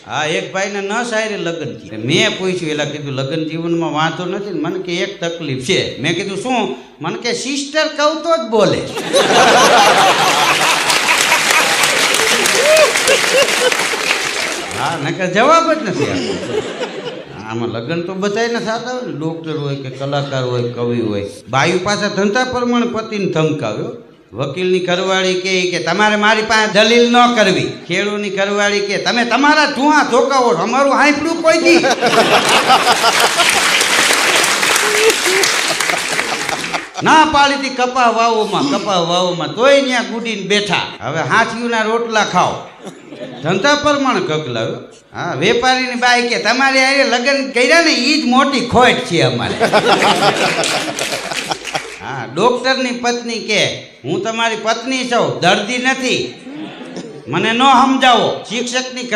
હા એક ભાઈને ન સાયરે લગ્ન થી મેં પૂછ્યું એલા કીધું લગ્ન જીવનમાં વાંધો નથી ને મને કે એક તકલીફ છે મેં કીધું શું મને કે સિસ્ટર કહું તો જ બોલે હા નકર જવાબ જ નથી આપતો આમાં લગ્ન તો બધાયને થતા હોય ને ડોક્ટર હોય કે કલાકાર હોય કવિ હોય બાયુ પાછા ધંધા પ્રમાણે પતિને ધમકાવ્યો વકીલની કરવાળી કે તમારે મારી પાસે દલીલ ન કરવી ખેડૂતની કરવાળી કે તમે તમારા ધુઆ ધોકાવો અમારું હાંફળું કોઈ દી ના પાડીથી કપા વાવોમાં તોય ત્યાં ગુડીને બેઠા હવે હાથીઓના રોટલા ખાઓ ધંધા પ્રમાણે કકલાવ્યો હા વેપારીની બાઈ કે તમારે આરે લગ્ન કર્યા ને એ જ મોટી ખોટ છે અમારે હા ડોક્ટરની પત્ની કે હું તમારી પત્ની છું દર્દી નથી મને ન સમજાવો શિક્ષકની